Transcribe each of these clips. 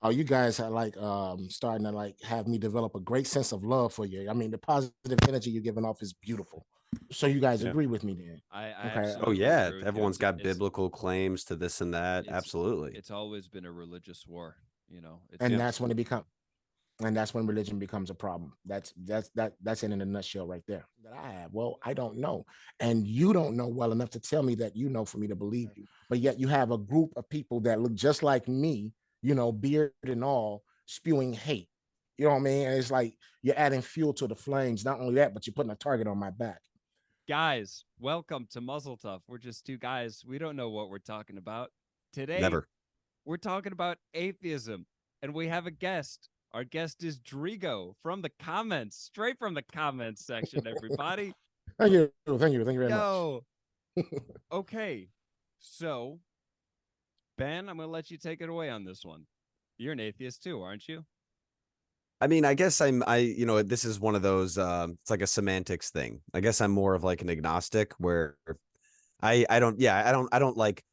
Oh, you guys are like starting to like have me develop a great sense of love for you. I mean, the positive energy you're giving off is beautiful. So you guys Yeah. agree with me then? I Okay. Oh absolutely yeah, agree with you. everyone's got biblical claims to this and that. It's Absolutely. it's always been a religious war. And It's Yeah. that's when it becomes and that's when religion becomes a problem. That's it in a nutshell right there. That I have. Well, I don't know. And you don't know well enough to tell me that you know for me to believe you. But yet you have a group of people that look just like me, beard and all, spewing hate. You know what I mean? And it's like you're adding fuel to the flames. Not only that, but you're putting a target on my back. guys. Welcome to Muzzle Tough. We're just two guys. We don't know what we're talking about today. Never. We're talking about atheism, and we have a guest. Our guest is Drigo from the comments, straight from the comments section. Everybody, Thank you very much. yo, okay. So, Ben, I'm gonna let you take it away on this one. You're an atheist too, aren't you? I mean, I guess this is one of those it's like a semantics thing. I guess I'm more of like an agnostic where I don't like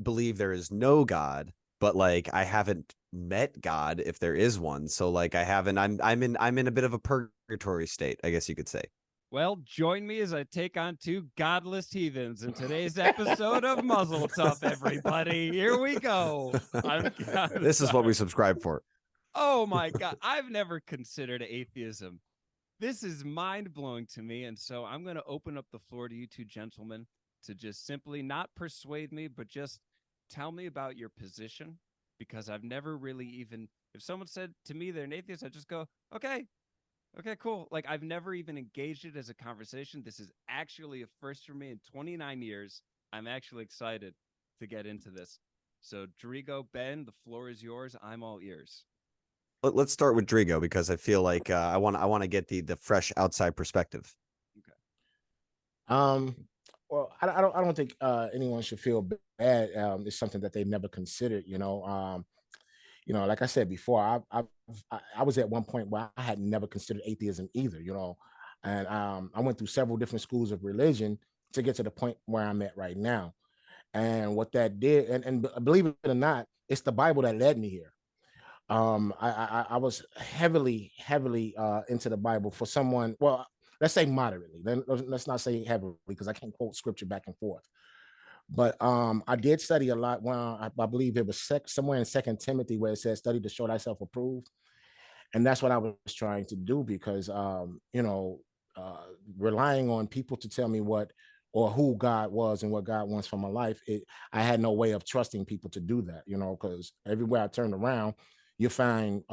believe there is no God, but like I haven't met God if there is one. So like I haven't I'm in a bit of a purgatory state, I guess you could say. Well, join me as I take on two godless heathens in today's episode of Muzzle Tough, everybody. Here we go. I'm This is what we sorry. subscribe for. Oh my God. I've never considered atheism. This is mind blowing to me. And so I'm going to open up the floor to you two gentlemen to just simply not persuade me, but just tell me about your position. Because I've never really even, if someone said to me they're an atheist, I just go, okay, okay, cool. Like I've never even engaged it as a conversation. This is actually a first for me in 29 years. I'm actually excited to get into this. So, Drigo, Ben, the floor is yours. I'm all ears. Let's start with Drigo because I feel like I want to get the fresh outside perspective. Okay. Um, well, I don't think anyone should feel bad. It's something that they've never considered. Like I said before, I was at one point where I had never considered atheism either. And I went through several different schools of religion to get to the point where I'm at right now. And what that did, and believe it or not, it's the Bible that led me here. I was heavily into the Bible for someone. Well, let's say moderately. Then let's not say heavily because I can't quote scripture back and forth. But I did study a lot. When I believe it was somewhere in Second Timothy where it says, "Study to show thyself approved," and that's what I was trying to do because relying on people to tell me what or who God was and what God wants for my life, I had no way of trusting people to do that. Because everywhere I turned around, you find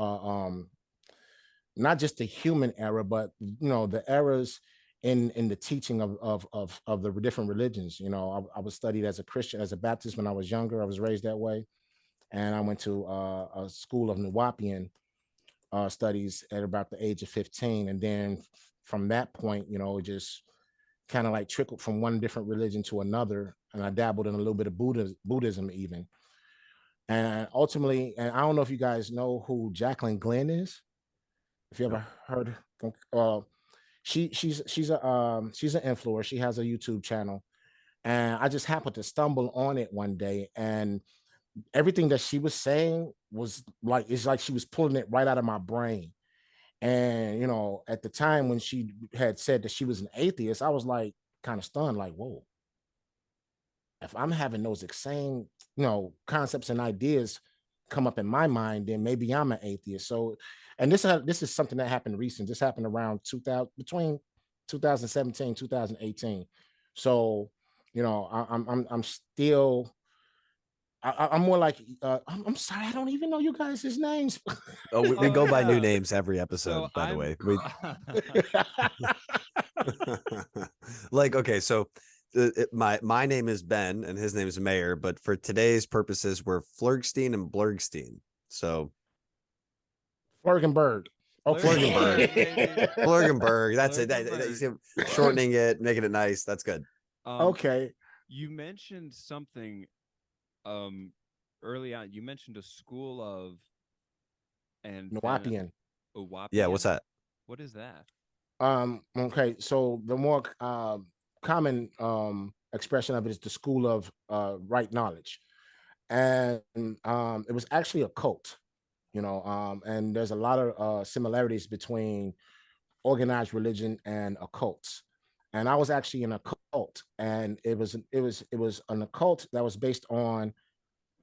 not just the human error, but the errors in the teaching of the different religions. I was studied as a Christian, as a Baptist when I was younger. I was raised that way, and I went to a school of Nuwapian studies at about the age of 15, and then from that point, it just kind of like trickled from one different religion to another, and I dabbled in a little bit of Buddhism even, and ultimately, and I don't know if you guys know who Jacqueline Glenn is. If you No. ever heard, uh, she's an influencer. She has a YouTube channel, and I just happened to stumble on it one day, and everything that she was saying was like it's like she was pulling it right out of my brain. And at the time when she had said that she was an atheist, I was like kind of stunned, like, whoa, if I'm having those same, concepts and ideas come up in my mind, then maybe I'm an atheist. So, and this is something that happened recent. This happened around 2000, between 2017, 2018. So, I'm still. I'm more like I'm sorry, I don't even know you guys' names. Oh, we Oh go by new yeah. names every So episode, by the I'm way. We like okay, so my name is Ben and his name is Mayor, but for today's purposes, we're Flurgstein and Blurgstein. So Flurgenberg. Oh, Flurgenberg, Flurgenberg, Flurgenberg. baby. Flurgenberg. That's it. You Flurgenberg. see, shortening it, making it nice. That's good. Um, Okay. you mentioned something um early on. You mentioned a school of, and then Nawapian. Yeah. What's Owapian. that? What is that? Okay, so the more common expression of it is the school of right knowledge. And it was actually a cult. And there's a lot of similarities between organized religion and occults. And I was actually in a cult, and it was an occult that was based on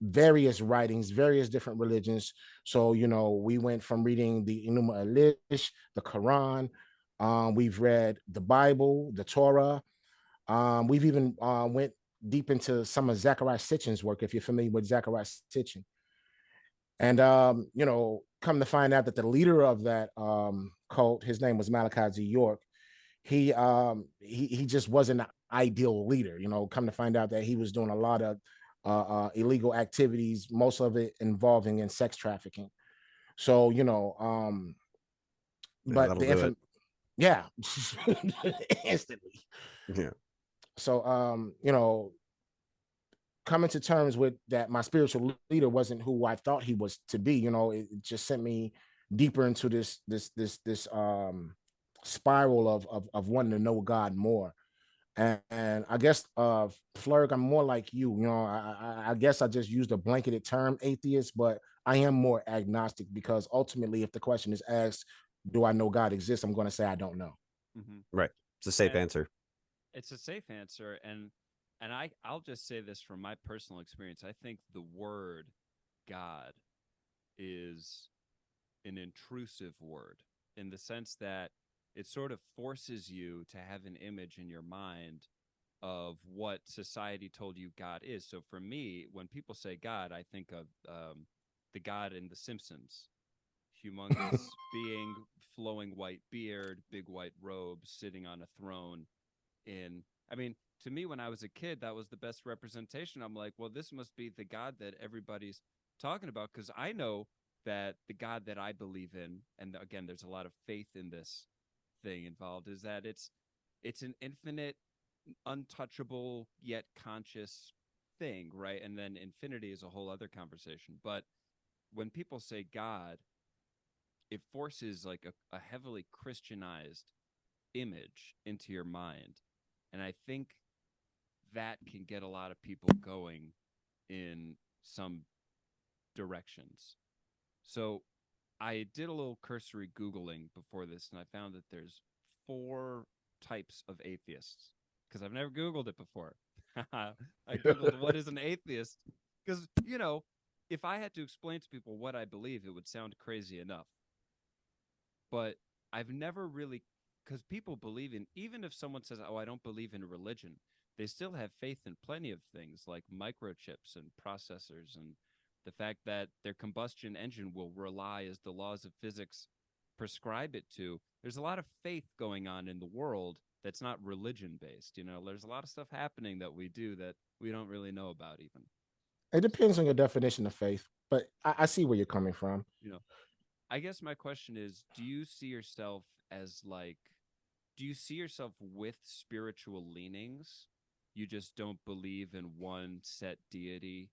various writings, various different religions. So, we went from reading the Enuma Elish, the Quran. We've read the Bible, the Torah. We've even went deep into some of Zachariah Sitchin's work, if you're familiar with Zachariah Sitchin. And come to find out that the leader of that cult, his name was Malachi Z. York. He just wasn't an ideal leader. Come to find out that he was doing a lot of illegal activities, most of it involving in sex trafficking. So Yeah, but that'll do it. yeah, instantly. Yeah. So coming to terms with that, my spiritual leader wasn't who I thought he was to be. It just sent me deeper into this spiral of wanting to know God more. And I guess, Flurg, I'm more like you. I guess I just used a blanketed term, atheist, but I am more agnostic, because ultimately, if the question is asked, do I know God exists? I'm going to say I don't know. Mm-hmm. Right. It's a safe And answer. it's a safe answer, and I'll just say this from my personal experience. I think the word God is an intrusive word, in the sense that it sort of forces you to have an image in your mind of what society told you God is. So for me, when people say God, I think of the God in The Simpsons, humongous being, flowing white beard, big white robe, sitting on a throne. I mean, to me, when I was a kid, that was the best representation. I'm like, well, this must be the God that everybody's talking about, because I know that the God that I believe in, and again, there's a lot of faith in this thing involved, is that it's an infinite, untouchable yet conscious thing, right? And then infinity is a whole other conversation. But when people say God, it forces like a heavily Christianized image into your mind. And I think that can get a lot of people going in some directions. So I did a little cursory Googling before this, and I found that there's 4 types of atheists, because I've never Googled it before. I Googled what is an atheist, because, if I had to explain to people what I believe, it would sound crazy enough. But I've never really, because people believe in, even if someone says, oh, I don't believe in religion, they still have faith in plenty of things like microchips and processors, and the fact that their combustion engine will rely as the laws of physics prescribe it to. There's a lot of faith going on in the world that's not religion based. There's a lot of stuff happening that we do that we don't really know about even. It depends on your definition of faith, but I see where you're coming from. I guess my question is, do you see yourself as do you see yourself with spiritual leanings? You just don't believe in one set deity?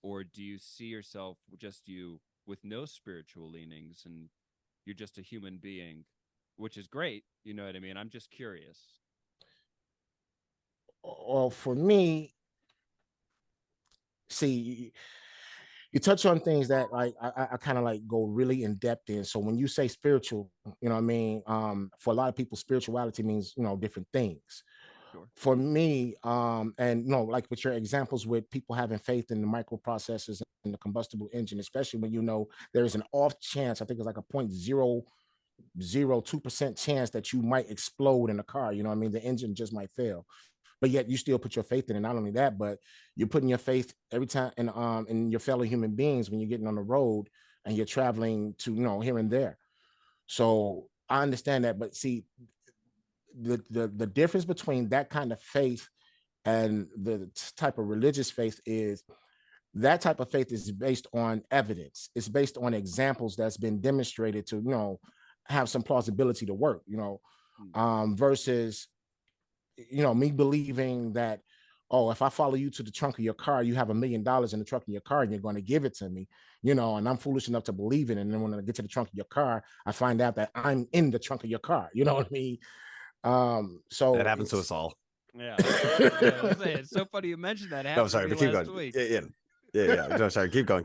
Or do you see yourself just you with no spiritual leanings, and you're just a human being, which is great? You know what I mean? I'm just curious. Well, for me, see, you touch on things that, like, I kind of like go really in depth in. So when you say spiritual, what I mean, for a lot of people, spirituality means different things. Sure. For me, and like with your examples with people having faith in the microprocessors and the combustible engine, especially when there is an off chance, I think it's like a 0.002% chance that you might explode in a car. You know what I mean? The engine just might fail, but yet you still put your faith in it. Not only that, but you're putting your faith every time in your fellow human beings when you're getting on the road and you're traveling to here and there. So I understand that, but see, the difference between that kind of faith and the type of religious faith is that type of faith is based on evidence. It's based on examples that's been demonstrated to have some plausibility to work. Versus me believing that, oh, if I follow you to the trunk of your car, you have $1 million in the trunk of your car and you're going to give it to me, and I'm foolish enough to believe it. And then when I get to the trunk of your car, I find out that I'm in the trunk of your car. You know what I mean? So That happens to us all. Yeah. It's so funny you mentioned that. No, sorry, but keep last going. week. Yeah. No, sorry, keep going.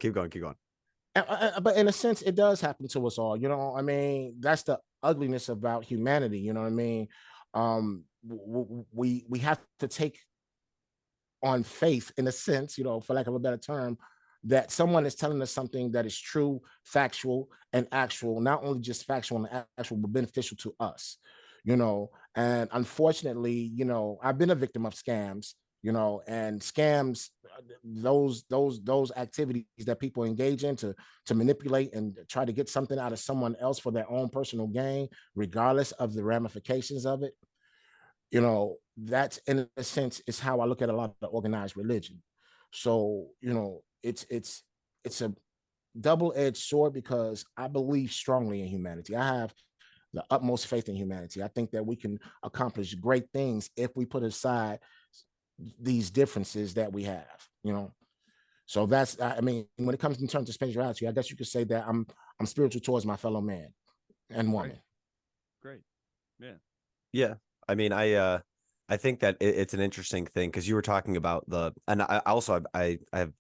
But in a sense, it does happen to us all. You know, I mean, that's the ugliness about humanity. You know what I mean? We have to take on faith, in a sense, you know, for lack of a better term, that someone is telling us something that is true, factual, and actual, not only just factual and actual, but beneficial to us, you know. And unfortunately, you know, I've been a victim of scams, you know, and scams, those activities that people engage in to manipulate and try to get something out of someone else for their own personal gain, regardless of the ramifications of it, you know, that's in a sense is how I look at a lot of the organized religion. So, you know, it's a double-edged sword because I believe strongly in humanity. I have the utmost faith in humanity. I think that we can accomplish great things if we put aside these differences that we have, you know. So that's, I mean, when it comes in terms of spirituality, I guess you could say that I'm spiritual towards my fellow man and Great. woman. Great. Yeah. Yeah. I mean, I think that it's an interesting thing because you were talking about and I also I have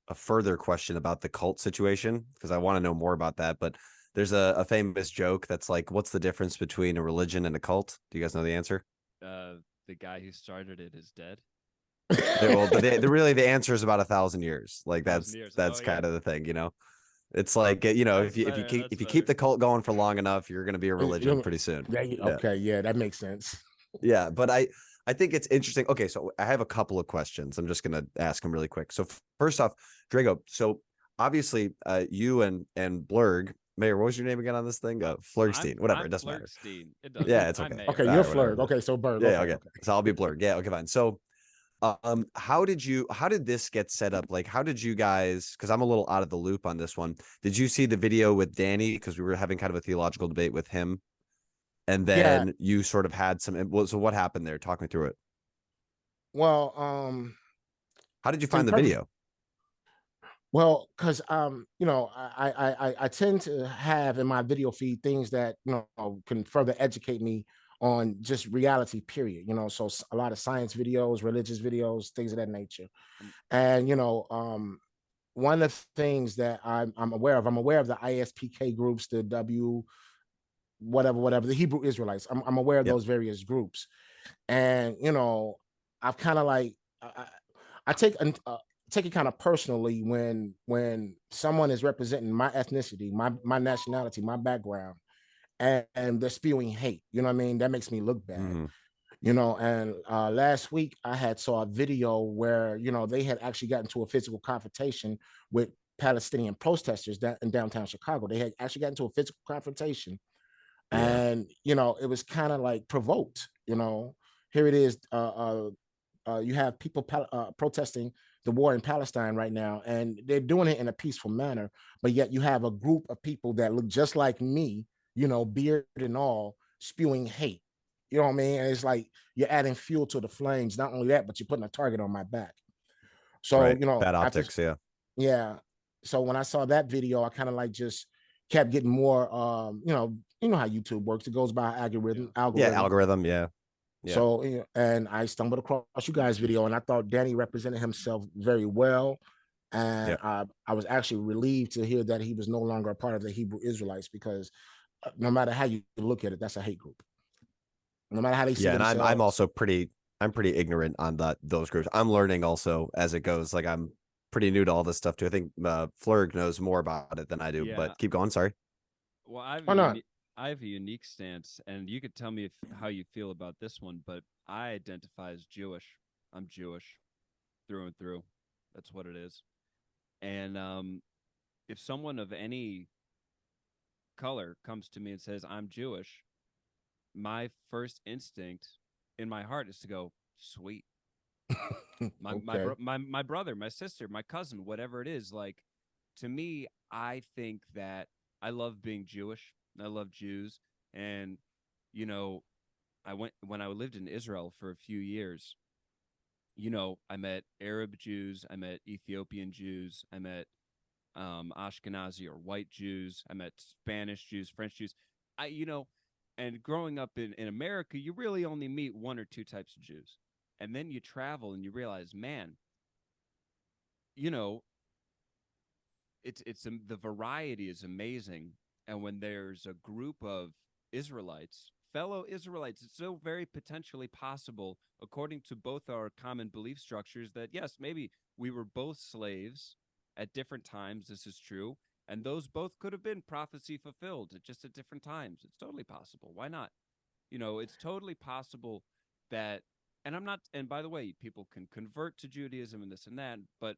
a further question about the cult situation because I want to know more about that. But there's a famous joke that's like, what's the difference between a religion and a cult? Do you guys know the answer? The guy who started it is dead. Well, but really the answer is about 1,000 years. Like 1,000 years. that's Oh, yeah. kind of the thing, you know. It's like, you know, That's better. That's if you better. keep the cult going for long enough, you're going to be a religion pretty soon. Yeah. Okay, yeah, that makes sense. Yeah, but I think it's interesting. Okay, so I have a couple of questions. I'm just going to ask them really quick. So first off, Drago, so obviously you and Blurg, Mayor, what was your name again on this thing? Flurgstein, whatever, I'm it doesn't matter. Flirtstein. It doesn't. Yeah, it's I'm okay. mayor. Okay, All you're right, whatever Flurg. it is. Okay, so Berg. Yeah, Okay, okay. okay. So I'll be Blurg. Yeah, okay, fine. So how did this get set up? Like, how did you guys, because I'm a little out of the loop on this one. Did you see the video with Danny? Because we were having kind of a theological debate with him. And Yeah. then you sort of had so what happened there? Talk me through it. Well, How did you to be find the perfect, video? well, because you know, I tend to have in my video feed things that, you know, can further educate me on just reality, period. You know, so a lot of science videos, religious videos, things of that nature. Um, And you know, one of the things that I'm aware of the ISPK groups, the W whatever, the Hebrew Israelites. I'm aware of Yep. those various groups. And you know, I've kind of like I take it kind of personally when someone is representing my ethnicity, my nationality, my background, and they're spewing hate. You know what I mean? That makes me look bad. Mm-hmm. You know, and last week I had saw a video where, you know, they had actually gotten to a physical confrontation with Palestinian protesters in downtown Chicago. They had actually gotten to a physical confrontation, Yeah. and you know, it was kind of like provoked. You know, here it is. You have people protesting the war in Palestine right now, and they're doing it in a peaceful manner. But yet, you have a group of people that look just like me, you know, beard and all, spewing hate. You know what I mean? And it's like you're adding fuel to the flames. Not only that, but you're putting a target on my back. So, Right. you know, Bad after optics. Yeah. yeah. So when I saw that video, I kind of like just kept getting more you know how YouTube works. It goes by yeah. Yeah. algorithm. Algorithm. Yeah. Yeah. So, and I stumbled across you guys' video, and I thought Danny represented himself very well. And Yeah. I was actually relieved to hear that he was no longer a part of the Hebrew Israelites because no matter how you look at it, that's a hate group. No matter how they see Yeah. And I'm themselves. also I'm pretty ignorant on those groups. I'm learning also as it goes. Like I'm pretty new to all this stuff too. I think Flurg knows more about it than I do, Yeah. but keep going. Sorry. Well, Or not. I have a unique stance, and you could tell me how you feel about this one, but I identify as Jewish. I'm Jewish through and through. That's what it is. And if someone of any color comes to me and says I'm Jewish, my first instinct in my heart is to go, sweet. Okay. My brother, my sister, my cousin, whatever it is, like to me, I think that I love being Jewish. I love Jews, and you know, I went when I lived in Israel for a few years. You know, I met Arab Jews, I met Ethiopian Jews, I met Ashkenazi or white Jews, I met Spanish Jews, French Jews. You know, and growing up in America, you really only meet one or two types of Jews, and then you travel and you realize, man, you know, the variety is amazing. And when there's a group of Israelites, fellow Israelites, it's so very potentially possible, according to both our common belief structures, that yes, maybe we were both slaves at different times. This is true. And those both could have been prophecy fulfilled just at different times. It's totally possible. Why not? It's totally possible that, and I'm not, and by the way, people can convert to Judaism and this and that, but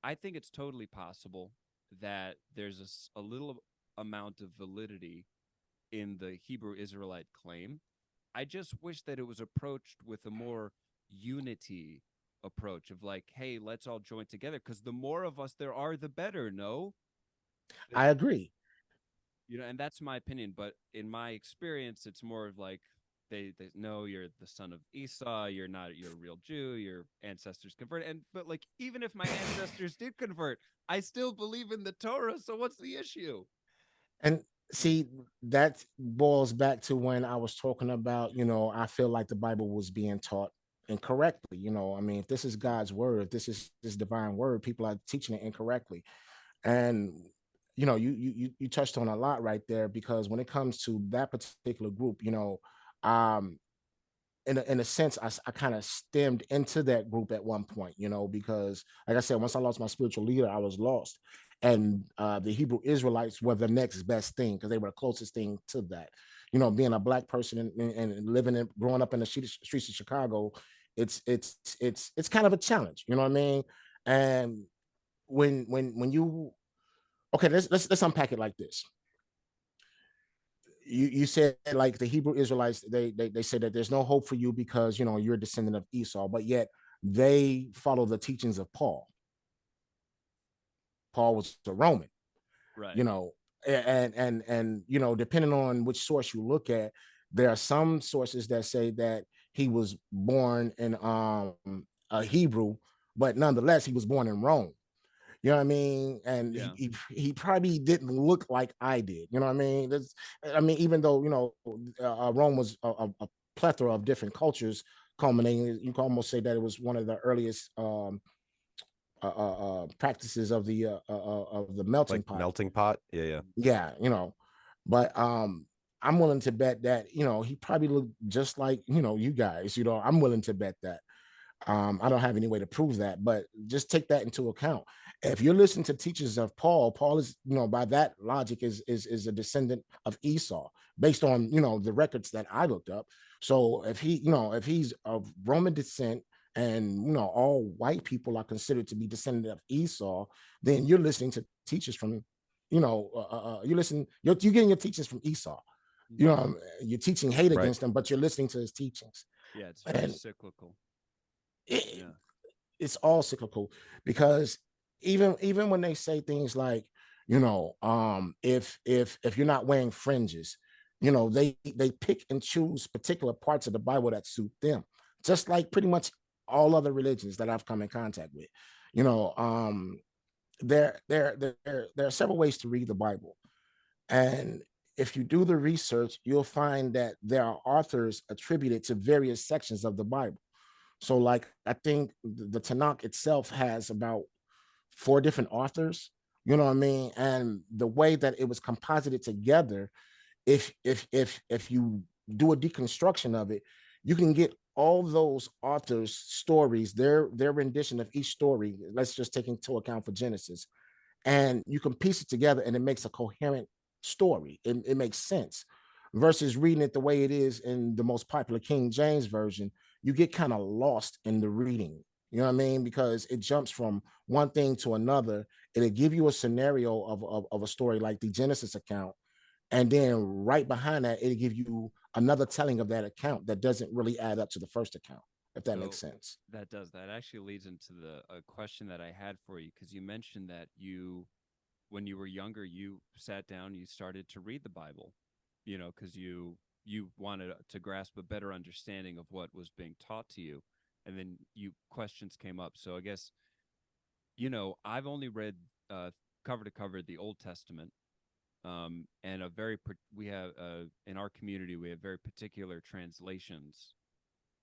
I think it's totally possible that there's a little amount of validity in the Hebrew Israelite claim. I just wish that it was approached with a more unity approach of like, hey, let's all join together, because the more of us there are, the better. No, I agree. and that's my opinion. But in my experience, it's more of like they know you're the son of Esau. You're a real Jew. Your ancestors converted, but like even if my ancestors did convert, I still believe in the Torah. So what's the issue? And see, that boils back to when I was talking about, I feel like the Bible was being taught incorrectly. I mean, if this is God's word, if this is this divine word, people are teaching it incorrectly. And you touched on a lot right there, because when it comes to that particular group, um, in a sense, I kind of stemmed into that group at one point, because like I said, once I lost my spiritual leader, I was lost. And the Hebrew Israelites were the next best thing, because they were the closest thing to that. Being a black person and living and growing up in the streets of Chicago, it's kind of a challenge, you know what I mean? And when you okay, let's unpack it like this. You said like the Hebrew Israelites, they say that there's no hope for you because you're a descendant of Esau, but yet they follow the teachings of Paul. Paul was a Roman, Right. you know, and depending on which source you look at, there are some sources that say that he was born in a Hebrew, but nonetheless he was born in Rome. You know what I mean? And Yeah. he probably didn't look like I did. You know what I mean? Even though Rome was a plethora of different cultures culminating, you can almost say that it was one of the earliest practices of the melting Like pot. melting pot. Yeah. Yeah, but I'm willing to bet that he probably looked just like you guys. I'm willing to bet that. I don't have any way to prove that, but just take that into account. If you're listening to teachers of Paul, Paul is, by that logic, is a descendant of Esau, based on the records that I looked up. So if he's of Roman descent, and all white people are considered to be descendant of Esau, then you're listening to teachers from, you're getting your teachings from Esau. You're teaching hate Right. against him, but you're listening to his teachings. Yeah, it's very And cyclical. it, Yeah. it's all cyclical, because even when they say things like, if you're not wearing fringes, they pick and choose particular parts of the Bible that suit them, just like pretty much all other religions that I've come in contact with. you know um there are several ways to read the Bible, and if you do the research, you'll find that there are authors attributed to various sections of the Bible. So, like, I think the Tanakh itself has about four different authors. You know what I mean? And the way that it was composited together, if you do a deconstruction of it, you can get all those authors' stories, their rendition of each story. Let's just take into account for Genesis, and you can piece it together, and it makes a coherent story. It makes sense, versus reading it the way it is in the most popular King James version. You get kind of lost in the reading, you know what I mean, because it jumps from one thing to another. It'll give you a scenario of a story like the Genesis account, and then right behind that it'll give you another telling of that account that doesn't really add up to the first account, if that makes So sense. that actually leads into the a question that I had for you, because you mentioned that when you were younger, you sat down, you started to read the Bible, because you wanted to grasp a better understanding of what was being taught to you, and then questions came up. So I guess I've only read cover to cover the Old Testament, and we have in our community we have very particular translations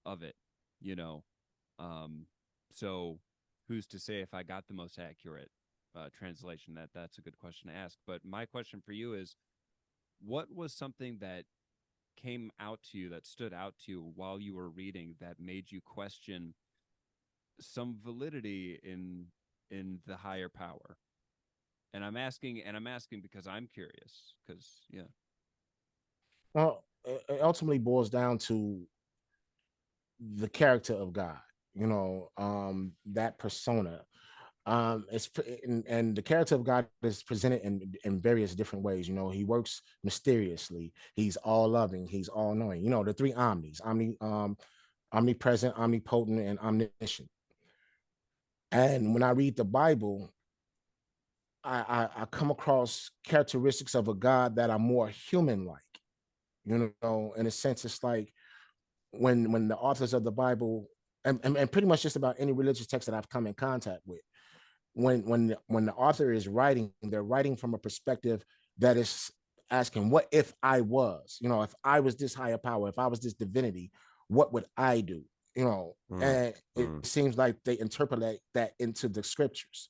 of it, you know. Um, so who's to say if I got the most accurate? translation. That's a good question to ask. But my question for you is, what was something that came out to you, that stood out to you while you were reading, that made you question some validity in the higher power? And I'm asking because I'm curious. Because yeah. Well, it ultimately boils down to the character of God, that persona. And the character of God is presented in various different ways. He works mysteriously. He's all loving. He's all knowing. The three omnis: omnipresent, omnipotent, and omniscient. And when I read the Bible, I come across characteristics of a God that are more human-like. In a sense, it's like when the authors of the Bible, and pretty much just about any religious text that I've come in contact with, when the author is writing, they're writing from a perspective that is asking, what if I was, if I was this higher power, if I was this divinity, what would I do? Mm, And it mm. seems like they interpolate that into the scriptures.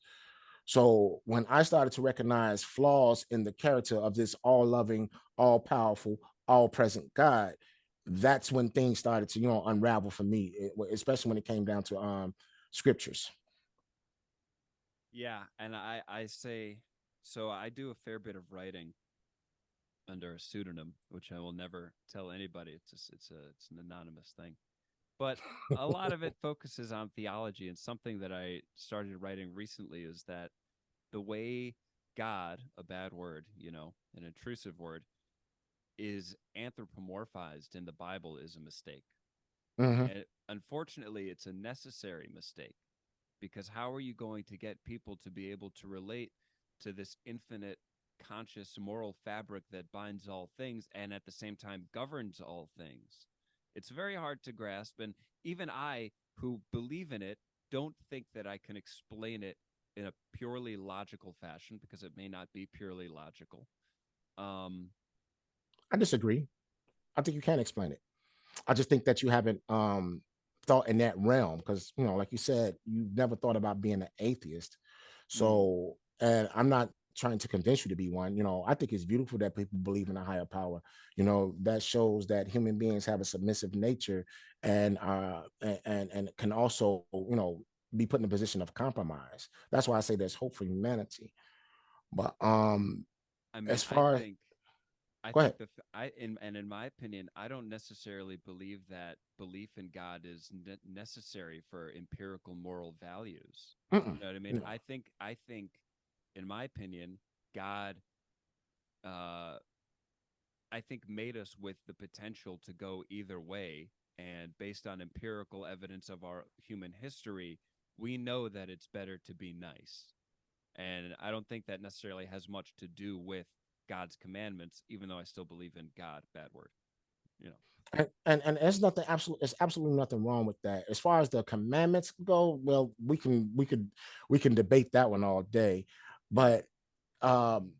So when I started to recognize flaws in the character of this all loving, all powerful, all present God, that's when things started to, unravel for me, especially when it came down to scriptures. Yeah, and I say, so I do a fair bit of writing under a pseudonym, which I will never tell anybody. It's an anonymous thing. But a lot of it focuses on theology, and something that I started writing recently is that the way God, a bad word, an intrusive word, is anthropomorphized in the Bible is a mistake. Hmm. And unfortunately, it's a necessary mistake, because how are you going to get people to be able to relate to this infinite conscious moral fabric that binds all things and at the same time governs all things? It's very hard to grasp, and even I, who believe in it, don't think that I can explain it in a purely logical fashion, because it may not be purely logical. um I disagree. I think you can explain it. I just think that you haven't thought in that realm because, like you said, you've never thought about being an atheist. mm, So, and I'm not trying to convince you to be one. I think it's beautiful that people believe in a higher power. That shows that human beings have a submissive nature, and can also, be put in a position of compromise. That's why I say there's hope for humanity. But I mean, as far I go ahead. think in my opinion, I don't necessarily believe that belief in God is necessary for empirical moral values. Mm-mm. You know what I mean? No. I think, in my opinion, God, uh, I think, made us with the potential to go either way, and based on empirical evidence of our human history, we know that it's better to be nice. And I don't think that necessarily has much to do with God's commandments, even though I still believe in God. Bad word, you know. And there's absolutely nothing wrong with that. As far as the commandments go, well, we can debate that one all day. Yeah. But um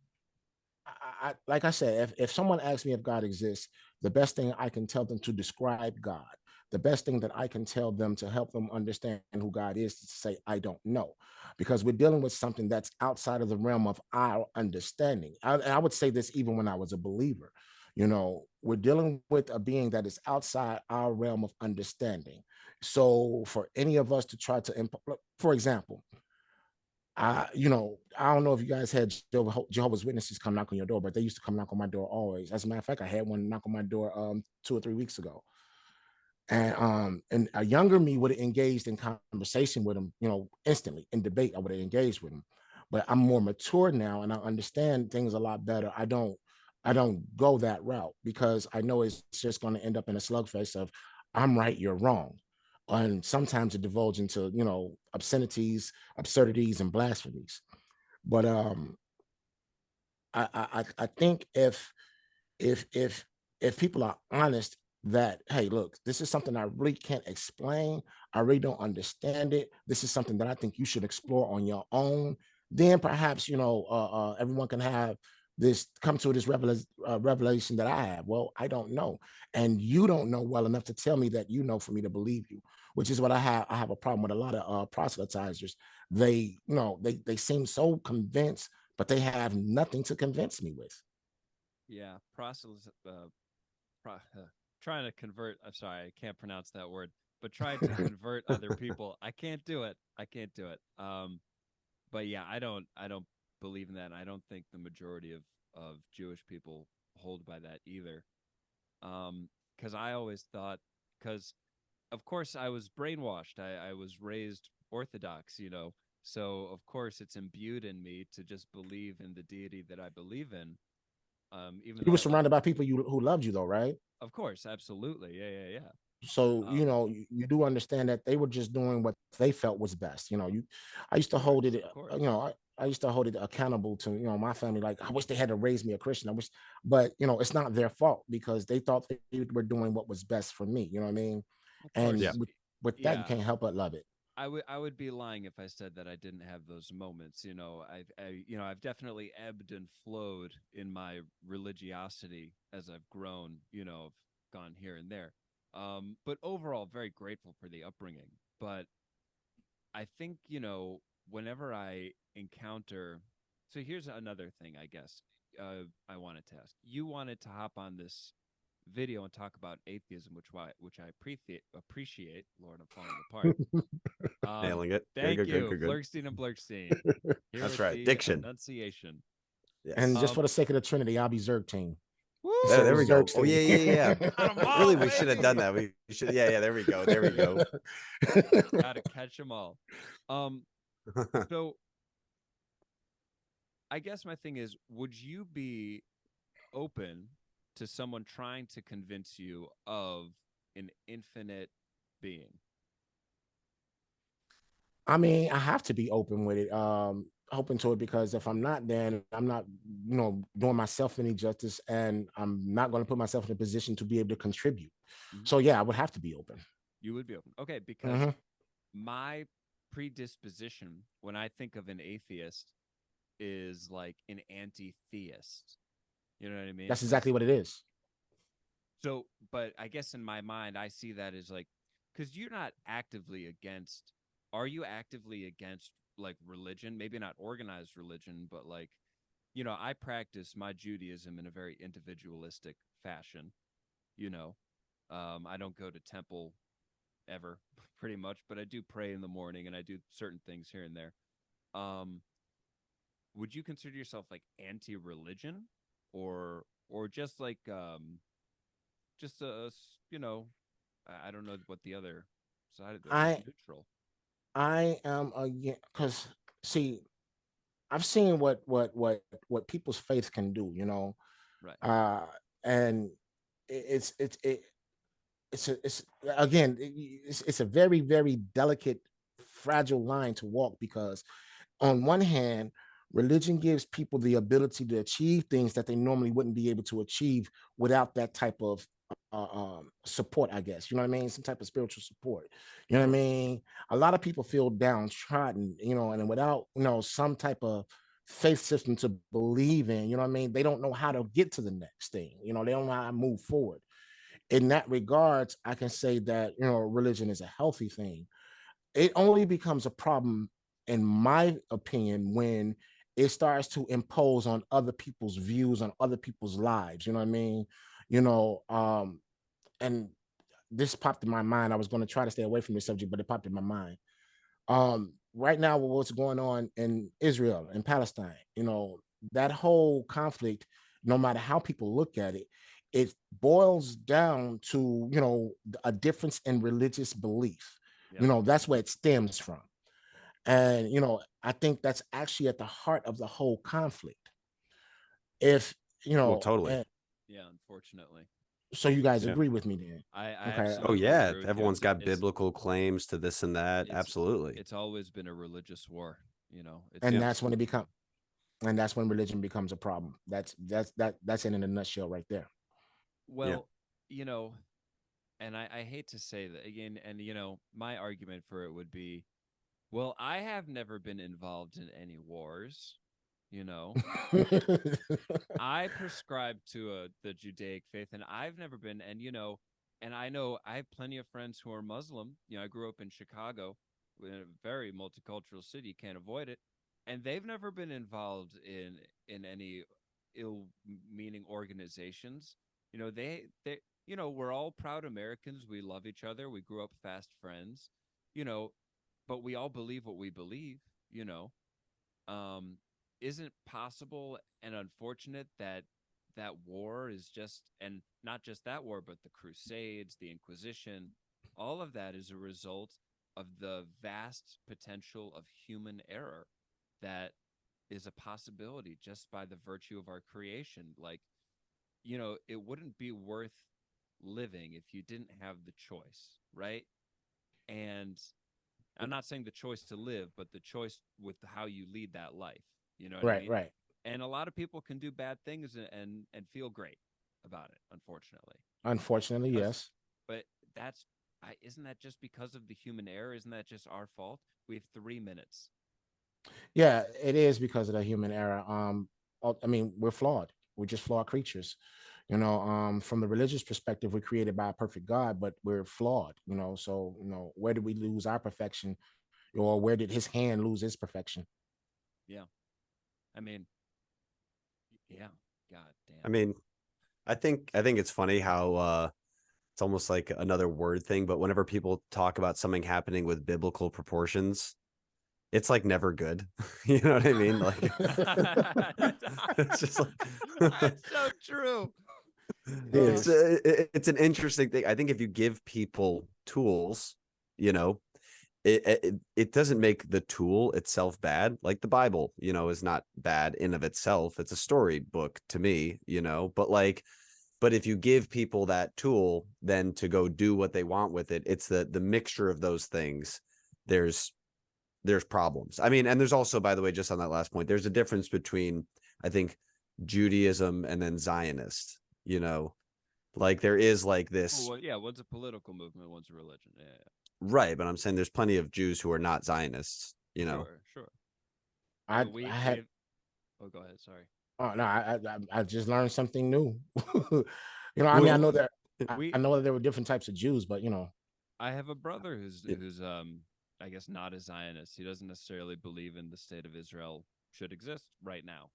like I said, if someone asks me if God exists, the best thing I can tell them to describe God, the best thing that I can tell them to help them understand who God is to say, I don't know, because we're dealing with something that's outside of the realm of our understanding. And I would say this even when I was a believer. We're dealing with a being that is outside our realm of understanding. So for any of us to try to, for example, I don't know if you guys had Jehovah's Witnesses come knock on your door, but they used to come knock on my door always. As a matter of fact, I had one knock on my door 2 or 3 weeks ago. And a younger me would have engaged in conversation with him, instantly in debate. I would have engaged with him. But I'm more mature now and I understand things a lot better. I don't go that route because I know it's just going to end up in a slugfest of I'm right, you're wrong. And sometimes it divulge into, obscenities, absurdities, and blasphemies. But I think if people are honest that, hey, look, this is something I really can't explain, I really don't understand it, this is something that I think you should explore on your own, then perhaps, everyone can have this, come to this revelation that I have. Well, I don't know, and you don't know well enough to tell me that you know for me to believe you, which is what I have a problem with a lot of proselytizers. they, they seem so convinced, but they have nothing to convince me with. Yeah, pro, trying to convert. I'm sorry, I can't pronounce that word. But trying to convert other people, I can't do it. I can't do it. But yeah, I don't believe in that. And I don't think the majority of Jewish people hold by that either. Because I always thought, because of course I was brainwashed. I was raised Orthodox, so of course it's imbued in me to just believe in the deity that I believe in. Even You were though, like, surrounded by people who loved you though, right? of course, absolutely, yeah. So Um, you do understand that they were just doing what they felt was best. I used to hold it, of course. I used to hold it accountable to my family. Like, I wish they had to raise me a Christian. I wish, but it's not their fault, because they thought they were doing what was best for me. You know what I mean? Of And Yeah. course, with that, you yeah. can't help but love it. I would be lying if I said that I didn't have those moments. I've definitely ebbed and flowed in my religiosity as I've grown. I've gone here and there. But overall, very grateful for the upbringing. But I think, whenever I encounter, so here's another thing, I guess. I wanted to ask. You wanted to hop on this video and talk about atheism, which I appreciate. Lord, I'm falling apart. Nailing it. Good, Thank good, good, you, good, good. Flirkstein and Blurkstein, here That's with right. the Diction. enunciation. And Yes. just for the sake of the Trinity, I'll be Zergtine. Woo! There we go. Oh Zergstein. yeah, yeah, yeah. Got 'em Really, all, we should have done baby. that. We should. Yeah, yeah. There we go. There we go. Gotta catch them all. Um, so I guess my thing is, would you be open to someone trying to convince you of an infinite being? I mean, I have to be open with it, open to it, because if I'm not, then I'm not, doing myself any justice, and I'm not going to put myself in a position to be able to contribute. Mhm. So yeah, I would have to be open. You would be open. Okay, because Hmm. my predisposition when I think of an atheist is like an anti-theist. You know what I mean? That's exactly what it is. But I guess in my mind, I see that as like, because you're not actively against, are you actively against like religion? Maybe not organized religion, but like, I practice my Judaism in a very individualistic fashion. You know, I don't go to temple ever, pretty much, but I do pray in the morning and I do certain things here and there. Um, would you consider yourself like anti-religion, or just like just I don't know what the other side of this, like I neutral? I am again, because see, I've seen what people's faith can do. Right. Uh, and it it's again, it's a very, very delicate, fragile line to walk, because on one hand, religion gives people the ability to achieve things that they normally wouldn't be able to achieve without that type of support, I guess. You know what I mean? Some type of spiritual support. You know what I Sure. mean? A lot of people feel downtrodden, and without, some type of faith system to believe in, you know what I mean? They don't know how to get to the next thing. They don't know how to move forward. In that regards, I can say that, religion is a healthy thing. It only becomes a problem, in my opinion, when it starts to impose on other people's views, on other people's lives. You know what I mean? You know, and this popped in my mind. I was going to try to stay away from this subject, but it popped in my mind. Right now, with what's going on in Israel and Palestine, that whole conflict, no matter how people look at it, it boils down to, a difference in religious belief. Yep. That's where it stems from. And, I think that's actually at the heart of the whole conflict. If, Well, totally. Yeah. Unfortunately, so you guys Yeah. agree with me then? I Okay. Oh absolutely yeah. agree with you. Everyone's got biblical claims to this and that. It's Absolutely. it's always been a religious war. It's And Yeah. that's when religion becomes a problem. That's it in a nutshell right there. Yeah. well, you know, and I hate to say that again, and my argument for it would be, well, I have never been involved in any wars. You know, I prescribe to the Judaic faith, and I've never been. And and I know I have plenty of friends who are Muslim. I grew up in Chicago, in a very multicultural city. You can't avoid it. And they've never been involved in any ill-meaning organizations. They we're all proud Americans. We love each other. We grew up fast friends, you know, but we all believe what we believe, you know. Isn't possible and unfortunate that that war is just, and not just that war, but the Crusades, the Inquisition, all of that is a result of the vast potential of human error that is a possibility just by the virtue of our creation. Like, it wouldn't be worth living if you didn't have the choice, right? And I'm not saying the choice to live, but the choice with how you lead that life. You know what I Right, mean? right. And a lot of people can do bad things and feel great about it, unfortunately. Unfortunately, yes. But isn't that just because of the human error? Isn't that just our fault? We have 3 minutes. Yeah, it is because of the human error. I mean, we're flawed. We're just flawed creatures. From the religious perspective, we're created by a perfect God, but we're flawed. So where did we lose our perfection, or where did His hand lose His perfection? Yeah, I mean, yeah, God damn. I mean, I think it's funny how it's almost like another word thing, but whenever people talk about something happening with biblical proportions, it's like never good. You know what I mean? Like it's just like That's so true. it's an interesting thing. I think if you give people tools, you know, it doesn't make the tool itself bad. Like the Bible, is not bad in of itself. It's a storybook to me, but if you give people that tool then to go do what they want with it, it's the mixture of those things. There's problems. I mean, and there's also, by the way, just on that last point, there's a difference between, I think, Judaism and then Zionist, like there is like this. Well, yeah, one's a political movement, one's a religion. Yeah. Right, but I'm saying there's plenty of Jews who are not Zionists, Sure. I, We I had. have. Oh, go ahead. Sorry. Oh no, I just learned something new. I mean, I Well, know that we I know that there were different types of Jews, but I have a brother who's Yeah. I guess not a Zionist. He doesn't necessarily believe in the state of Israel should exist right now.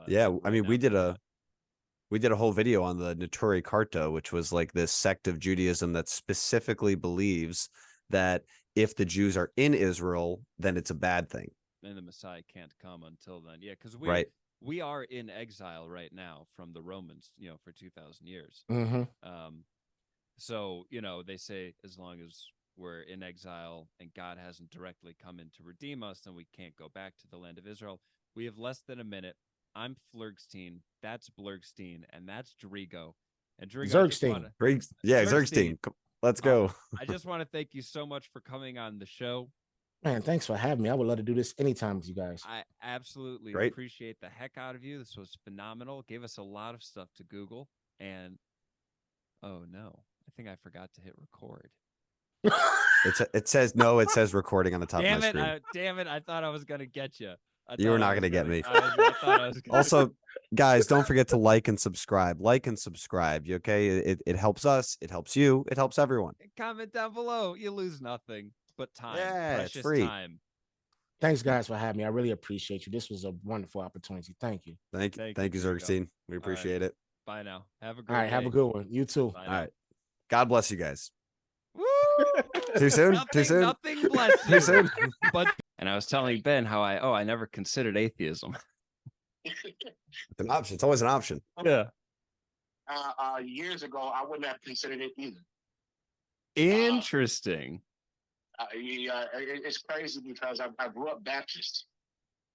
Yeah, I Right mean, now, maybe we did a whole video on the Neturei Karta, which was like this sect of Judaism that specifically believes that if the Jews are in Israel, then it's a bad thing. and the Messiah can't come until then. Yeah, because Right. we are in exile right now from the Romans, for 2,000 years. hmm So, they say as long as we're in exile and God hasn't directly come in to redeem us, then we can't go back to the land of Israel. We have less than a minute. I'm Flurgstein. That's Blurgstein. And that's Drigo. And Drigo, Zergstein. Yeah, Zergstein. Zergstein. Let's go. I just want to thank you so much for coming on the show. Man, thanks for having me. I would love to do this anytime with you guys. I absolutely Great. appreciate the heck out of you. This was phenomenal. Gave us a lot of stuff to Google. And oh no, I think I forgot to hit record. It says recording on the top of my screen. Damn it! I thought I was gonna get you. You were not going to get me. I thought I was gonna... Also, guys, don't forget to like and subscribe. Okay? It helps us. It helps you. It helps everyone. Comment down below. You lose nothing but time. Yeah, it's Precious free. time. Thanks, guys, for having me. I really appreciate you. This was a wonderful opportunity. Thank you. Thank you, Zergstein. We appreciate it. Bye now. Have a good All right, day. have a good one. You too. Bye All now. right. God bless you guys. Woo! Too soon? Too soon? Nothing bless you. Too soon? But and I was telling Ben how I never considered atheism. It's an option. It's always an option. Yeah. Years ago, I wouldn't have considered it either. Interesting. It's crazy because I grew up Baptist.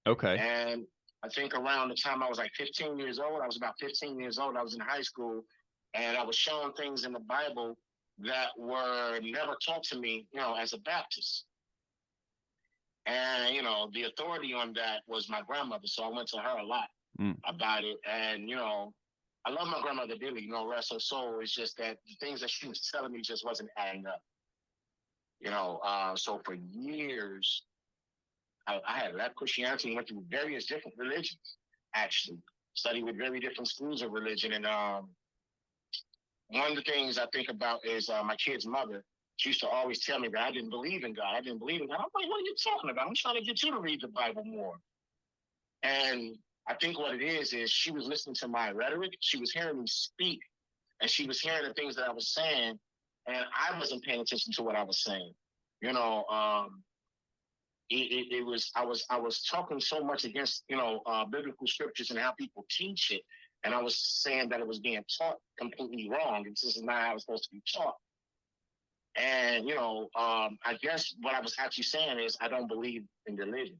Okay. And I think around the time I was like 15 years old, I was about 15 years old, I was in high school, and I was shown things in the Bible that were never taught to me, as a Baptist. And, the authority on that was my grandmother. So I went to her a lot about it. And, I love my grandmother dearly, rest her soul. It's just that the things that she was telling me just wasn't adding up. So for years, I had left Christianity and went through various different religions, actually. Studied with very different schools of religion. And one of the things I think about is my kid's mother. She used to always tell me that I didn't believe in God. I didn't believe in God. I'm like, what are you talking about? I'm trying to get you to read the Bible more. And I think what it is she was listening to my rhetoric. She was hearing me speak, and she was hearing the things that I was saying, and I wasn't paying attention to what I was saying. You know, it was I was talking so much against biblical scriptures and how people teach it, and I was saying that it was being taught completely wrong. This is not how it's supposed to be taught. And I guess what I was actually saying is I don't believe in religion.